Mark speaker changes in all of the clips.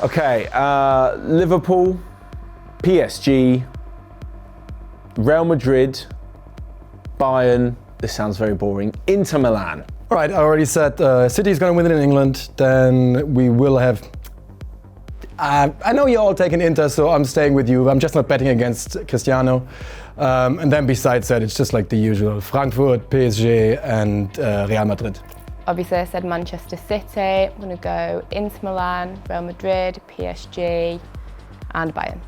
Speaker 1: Okay, Liverpool, PSG, Real Madrid, Bayern, this sounds very boring, Inter Milan.
Speaker 2: All right, I already said City is going to win it in England. Then we will have... I know you're all taking Inter, so I'm staying with you. I'm just not betting against Cristiano. And then besides that, it's just like the usual. Frankfurt, PSG and Real Madrid.
Speaker 3: Obviously, I said Manchester City. I'm going to go Inter Milan, Real Madrid, PSG and Bayern.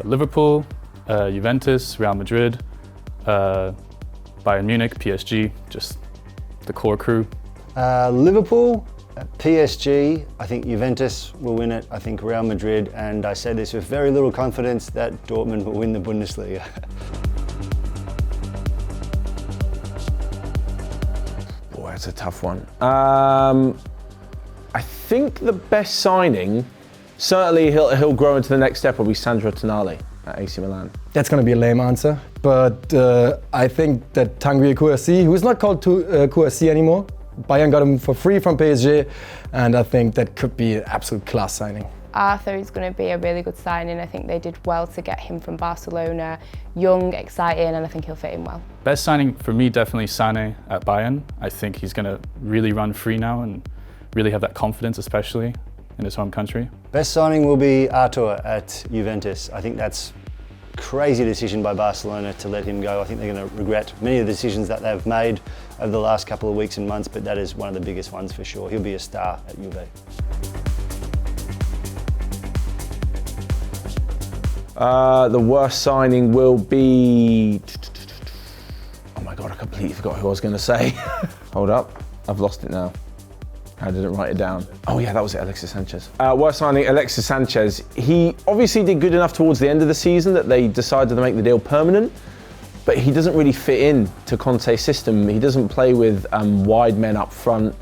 Speaker 4: Liverpool, Juventus, Real Madrid, Bayern Munich, PSG, just the core crew.
Speaker 5: Liverpool, PSG, I think Juventus will win it, I think Real Madrid, and I say this with very little confidence that Dortmund will win the Bundesliga.
Speaker 1: Boy, that's a tough one. I think the best signing, certainly he'll grow into the next step, will be Sandro Tonali at AC Milan.
Speaker 2: That's going to be a lame answer, but I think that Tanguy Kouassi, who's not called Kouassi anymore, Bayern got him for free from PSG, and I think that could be an absolute class signing.
Speaker 3: Arthur is going to be a really good signing. I think they did well to get him from Barcelona. Young, exciting, and I think he'll fit in well.
Speaker 4: Best signing for me, definitely Sané at Bayern. I think he's going to really run free now and really have that confidence, especially in his home country.
Speaker 5: Best signing will be Arthur at Juventus. I think that's a crazy decision by Barcelona to let him go. I think they're going to regret many of the decisions that they've made over the last couple of weeks and months, but that is one of the biggest ones for sure. He'll be a star at Juve.
Speaker 1: The worst signing will be... Oh my God, I completely forgot who I was going to say. Hold up, I've lost it now. I didn't write it down. Oh yeah, that was it, Alexis Sanchez. Worst signing, Alexis Sanchez. He obviously did good enough towards the end of the season that they decided to make the deal permanent, but he doesn't really fit in to Conte's system. He doesn't play with wide men up front.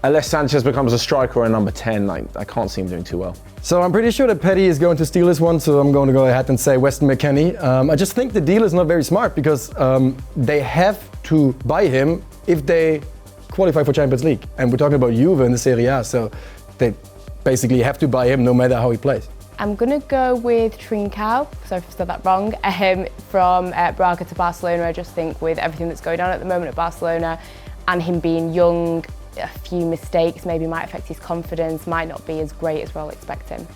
Speaker 1: Unless Sanchez becomes a striker or a number 10, I can't see him doing too well.
Speaker 2: So I'm pretty sure that Petty is going to steal this one, so I'm going to go ahead and say Weston McKennie. I just think the deal is not very smart because they have to buy him if they qualify for Champions League. And we're talking about Juve in the Serie A, so they basically have to buy him no matter how he plays.
Speaker 3: I'm going to go with Trincao, sorry if I said that wrong, from Braga to Barcelona. I just think with everything that's going on at the moment at Barcelona and him being young, a few mistakes maybe might affect his confidence, might not be as great as we're all expecting.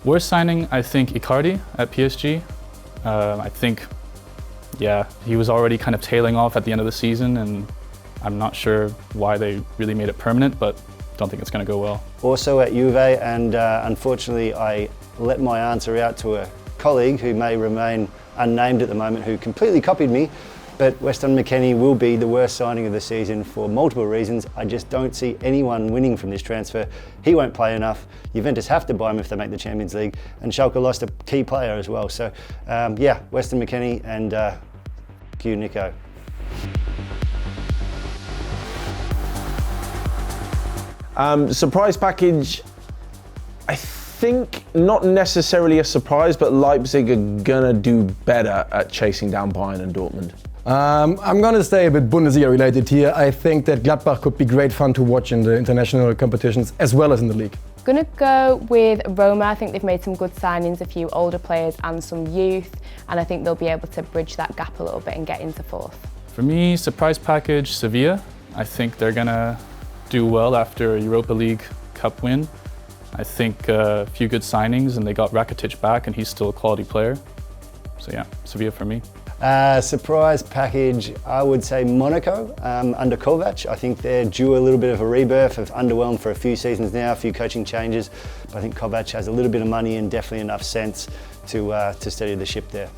Speaker 4: Worst signing, I think Icardi at PSG. I think, yeah, he was already kind of tailing off at the end of the season, and I'm not sure why they really made it permanent, but don't think it's going to go well. Also
Speaker 5: at Juve, and unfortunately I let my answer out to a colleague who may remain unnamed at the moment, who completely copied me. But Weston McKennie will be the worst signing of the season for multiple reasons. I just don't see anyone winning from this transfer. He won't play enough. Juventus have to buy him if they make the Champions League. And Schalke lost a key player as well. So yeah, Weston McKennie and cue Nico.
Speaker 1: Surprise package, I think not necessarily a surprise, but Leipzig are gonna do better at chasing down Bayern and Dortmund.
Speaker 2: I'm going to stay a bit Bundesliga related here. I think that Gladbach could be great fun to watch in the international competitions as well as in the league.
Speaker 3: I'm going to go with Roma. I think they've made some good signings, a few older players and some youth, and I think they'll be able to bridge that gap a little bit and get into fourth.
Speaker 4: For me, surprise package, Sevilla. I think they're going to do well after a Europa League Cup win. I think a few good signings, and they got Rakitic back, and he's still a quality player. So yeah, Sevilla for me.
Speaker 5: Surprise package, I would say Monaco under Kovac. I think they're due a little bit of a rebirth, have underwhelmed for a few seasons now, a few coaching changes. But I think Kovac has a little bit of money and definitely enough sense to steady the ship there.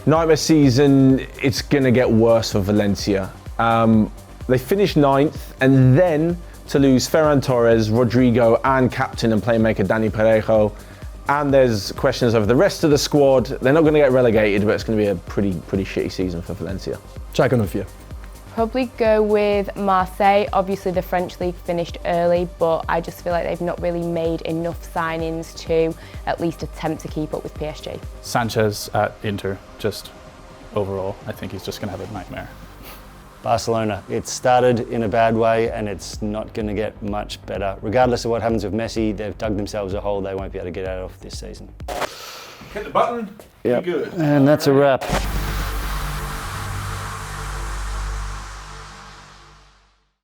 Speaker 1: Nightmare season, it's going to get worse for Valencia. They finished 9th, and then to lose Ferran Torres, Rodrigo, and captain and playmaker Dani Parejo. And there's questions over the rest of the squad. They're not going to get relegated, but it's going to be a pretty shitty season for Valencia.
Speaker 2: Schalke 04.
Speaker 3: Probably go with Marseille. Obviously the French league finished early, but I just feel like they've not really made enough signings to at least attempt to keep up with PSG.
Speaker 4: Sanchez at Inter, just overall, I think he's just going to have a nightmare.
Speaker 5: Barcelona. It started in a bad way and it's not going to get much better. Regardless of what happens with Messi, they've dug themselves a hole they won't be able to get out of this season.
Speaker 1: Hit the button.
Speaker 5: Yep. And that's a wrap.